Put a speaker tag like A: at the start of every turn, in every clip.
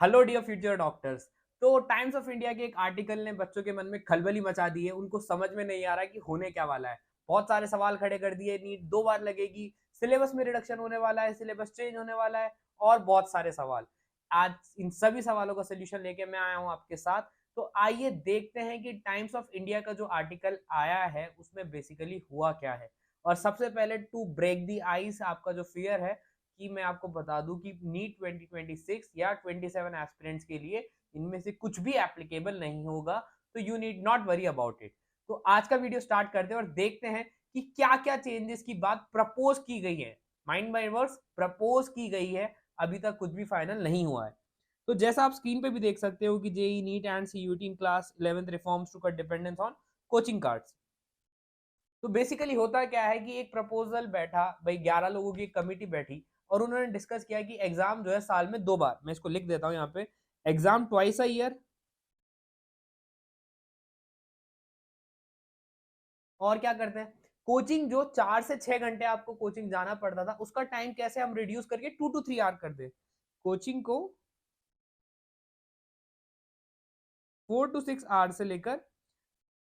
A: Hello dear future doctors. तो Times of India के एक आर्टिकल ने बच्चों के मन में खलबली मचा दी है। उनको समझ में नहीं आ रहा कि होने क्या वाला है। बहुत सारे सवाल खड़े कर दिए, नीट 2 बार लगेगी, सिलेबस में रिडक्शन होने वाला है, सिलेबस चेंज होने वाला है और बहुत सारे सवाल। आज इन सभी सवालों का सोल्यूशन लेके मैं आया हूं आपके साथ। तो आइए देखते हैं कि टाइम्स ऑफ इंडिया का जो आर्टिकल आया है उसमें बेसिकली हुआ क्या है। और सबसे पहले टू ब्रेक दी आइस, आपका जो फियर है कि मैं आपको बता दूं कि नीट 2026 या 27 एस्पिरेंट्स के लिए इनमें से कुछ भी एप्लीकेबल नहीं होगा। तो you need not worry about it. तो आज का वीडियो स्टार्ट करते हैं और देखते हैं कि क्या क्या चेंजेस की बात प्रपोज की गई है। माइंड बाय वर्ड्स, प्रपोज की गई है, अभी तक कुछ भी फाइनल नहीं हुआ है। तो जैसा आप स्क्रीन पे भी देख सकते हो कि JEE NEET and CUET in class 11th reforms to cut dependence on coaching cards. तो बेसिकली होता क्या है कि एक प्रपोजल बैठा, भाई 11 लोगों की एक कमिटी बैठी और उन्होंने डिस्कस किया कि एग्जाम जो है साल में 2 बार, मैं इसको लिख देता हूं यहाँ पे, एग्जाम ट्वाइस अ ईयर। और क्या करते हैं, कोचिंग जो 4 से 6 घंटे आपको कोचिंग जाना पड़ता था उसका टाइम कैसे हम रिड्यूस करके 2 to 3 आवर कर दे। कोचिंग को 4 to 6 आवर से लेकर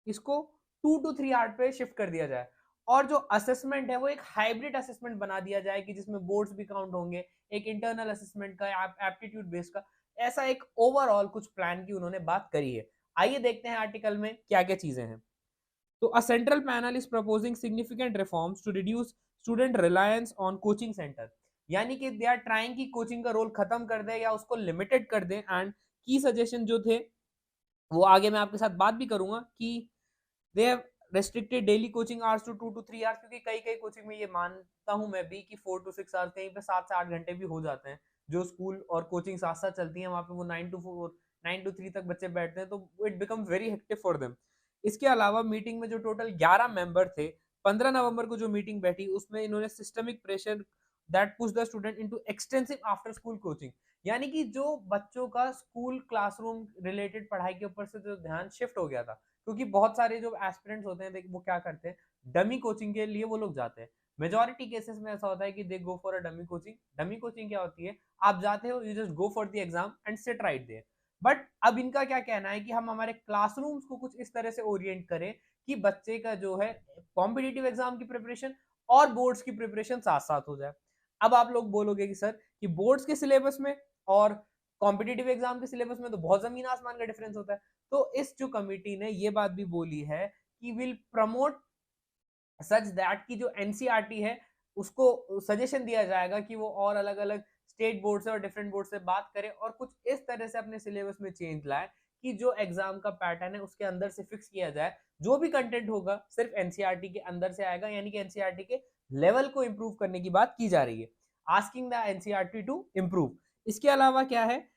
A: इसको 2 to 3 आवर पे शिफ्ट कर दिया जाए। और जो असेसमेंट है वो एक हाइब्रिड असेसमेंट बना दिया जाए कि जिसमें बोर्ड्स भी काउंट होंगे, एक इंटरनल असेसमेंट का, एप्टीट्यूड बेस का। ऐसा एक ओवरऑल कुछ प्लान की उन्होंने बात करी है। आइए देखते हैं आर्टिकल में क्या क्या चीजें हैं। तो a central panel is proposing significant reforms to reduce student reliance on coaching center. यानी कि दे आर ट्राइंग की कोचिंग का रोल खत्म कर दे या उसको लिमिटेड कर दे। एंड की सजेशन जो थे वो आगे मैं आपके साथ बात भी करूंगा कि they have restricted daily coaching hours to 2 to 3 hours, क्योंकि कई कई कोचिंग में ये मानता हूं मैं भी कि 4 to 6 आवर्स, कहीं पे 7 से 8 घंटे भी हो जाते हैं। जो स्कूल और कोचिंग साथ साथ चलती हैं वहां पे वो 9 to 4, 9 to 3 तक बच्चे बैठते हैं, तो it become very hectic for them. इसके अलावा मीटिंग में जो टोटल 11 मेंबर थे, 15 नवंबर को जो मीटिंग बैठी उसमें इन्होंने systemic pressure that push the student into extensive after school coaching. यानी कि जो बच्चों का स्कूल क्लासरूम रिलेटेड पढ़ाई के ऊपर से जो ध्यान शिफ्ट हो गया था, क्योंकि बहुत सारे जो एस्पिरेंट्स होते हैं वो क्या करते हैं, डमी कोचिंग के लिए वो लोग जाते हैं। मेजोरिटी केसेस में ऐसा होता है कि they go for a dummy coaching. Dummy coaching क्या होती है, आप जाते हो, you just go for the exam and sit right there. But अब इनका क्या कहना है कि हम हमारे क्लासरूम्स को कुछ इस तरह से ओरिएंट करें कि बच्चे का जो है कॉम्पिटिटिव एग्जाम की प्रिपरेशन और बोर्ड्स की प्रिपरेशन साथ साथ हो जाए। अब आप लोग बोलोगे कि सर कि बोर्ड्स के सिलेबस में और कॉम्पिटिटिव एग्जाम के सिलेबस में तो बहुत जमीन आसमान का डिफरेंस होता है। तो इस जो कमिटी ने ये बात भी बोली है कि विल प्रमोट सच दैट की जो एनसीईआरटी है उसको सजेशन दिया जाएगा कि वो और अलग अलग स्टेट बोर्ड से और डिफरेंट बोर्ड से बात करे और कुछ इस तरह से अपने सिलेबस में चेंज लाए कि जो एग्जाम का पैटर्न है उसके अंदर से फिक्स किया जाए। जो भी कंटेंट होगा सिर्फ एनसीईआरटी के अंदर से आएगा, यानी कि एनसीईआरटी के लेवल को इंप्रूव करने की बात की जा रही है, asking the NCERT to improve. इसके अलावा क्या है,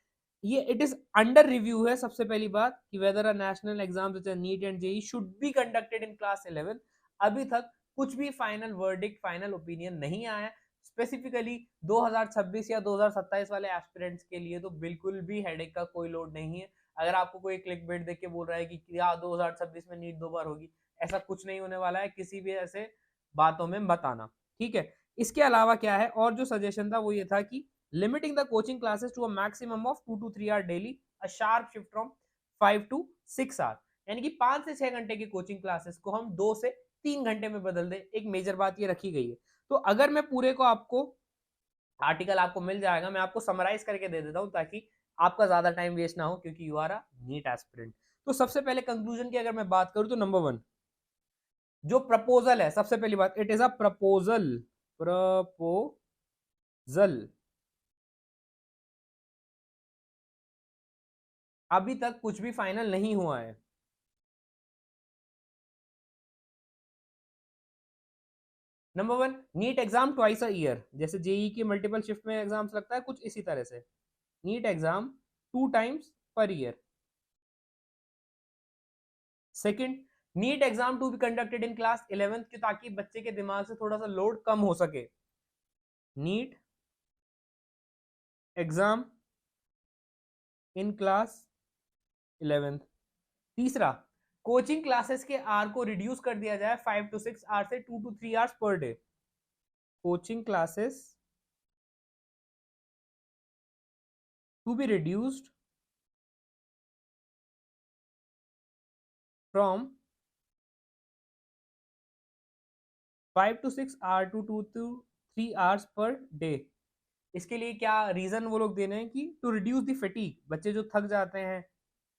A: ये इट इज अंडर रिव्यू है। सबसे पहली बात कि whether a national exam such as NEET and JEE should be conducted in class 11। अभी तक कुछ भी फाइनल वर्डिक्ट, फाइनल ओपिनियन नहीं आया। स्पेसिफिकली 2026 या 2027 वाले एस्पिरेंट्स के लिए तो बिल्कुल भी हेडेक का कोई लोड नहीं है। अगर आपको कोई क्लिक बेट देख के बोल रहा है कि क्या 2026 में नीट 2 बार होगी, ऐसा कुछ नहीं होने वाला है। किसी भी ऐसे बातों में मत आना, ठीक है। इसके अलावा क्या है, और जो सजेशन था वो ये था कि limiting the coaching classes to a maximum of 2 to 3 hour daily, a sharp shift from 5 to 6 hour. यानी कि 5 से 6 घंटे की कोचिंग क्लासेस को हम 2 से 3 घंटे में बदल दे। एक मेजर बात ये रखी गई है। तो अगर मैं पूरे को आपको आर्टिकल आपको मिल जाएगा, मैं आपको समराइज करके दे देता हूं ताकि आपका ज्यादा टाइम वेस्ट ना हो, क्योंकि you are a NEET aspirant. तो सबसे पहले कंक्लूजन की अगर मैं बात करूं तो नंबर 1 जो प्रपोजल है, सबसे पहली बात, it is a proposal. Proposal अभी तक कुछ भी फाइनल नहीं हुआ है। Number 1, NEET exam twice a year, जैसे जेई की मल्टीपल शिफ्ट में एग्जाम्स लगता है कुछ इसी तरह से, NEET exam 2 times per year. Second, NEET exam to be conducted in class 11th की, ताकि बच्चे के दिमाग से थोड़ा सा लोड कम हो सके। NEET exam in class 11th। तीसरा, कोचिंग क्लासेस के आर को रिड्यूस कर दिया जाए 5 to 6 आवर से 2 to 3 hours per day. Coaching classes to be reduced from 5 to 6 hour to 2 to 3 hours per day. इसके लिए क्या रीजन वो लोग दे रहे हैं कि टू रिड्यूस द फटीग, बच्चे जो थक जाते हैं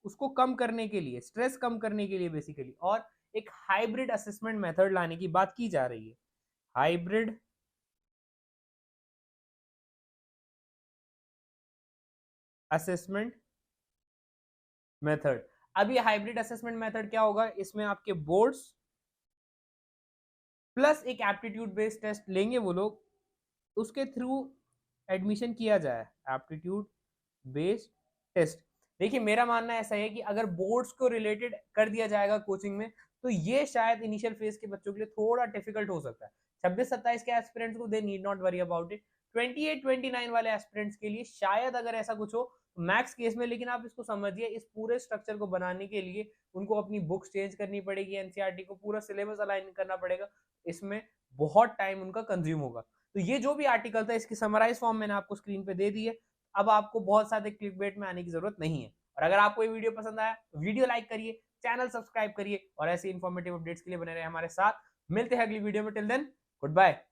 A: उसको कम करने के लिए, स्ट्रेस कम करने के लिए बेसिकली, और एक हाइब्रिड असेसमेंट मेथड लाने की बात की जा रही है। Hybrid assessment method. अब ये हाइब्रिड असेसमेंट मेथड क्या होगा, इसमें आपके बोर्ड्स प्लस एक एप्टीट्यूड बेस्ड टेस्ट लेंगे वो लोग, उसके थ्रू एडमिशन किया जाए, एप्टीट्यूड बेस्ड टेस्ट। देखिए मेरा मानना ऐसा है कि अगर बोर्ड्स को रिलेटेड कर दिया जाएगा कोचिंग में, तो ये शायद इनिशियल फेज के बच्चों के लिए थोड़ा डिफिकल्ट हो सकता है। 26-27 के एस्पिरेंट्स को they need not worry about it. 28-29 वाले एस्पिरेंट्स के लिए शायद अगर ऐसा कुछ हो मैक्स केस में, लेकिन आप इसको समझिए, इस पूरे स्ट्रक्चर को बनाने के लिए उनको अपनी बुक्स चेंज करनी पड़ेगी, एनसीईआरटी को पूरा सिलेबस अलाइन करना पड़ेगा, इसमें बहुत टाइम उनका कंज्यूम होगा। तो ये जो भी आर्टिकल था इसकी समराइज फॉर्म मैंने आपको स्क्रीन पे दे दी है। अब आपको बहुत सारे क्लिकबेट में आने की जरूरत नहीं है। और अगर आपको ये वीडियो पसंद आया तो वीडियो लाइक करिए, चैनल सब्सक्राइब करिए, और ऐसे इंफॉर्मेटिव अपडेट्स के लिए बने रहे हमारे साथ। मिलते हैं अगली वीडियो में, टिल देन गुड बाय।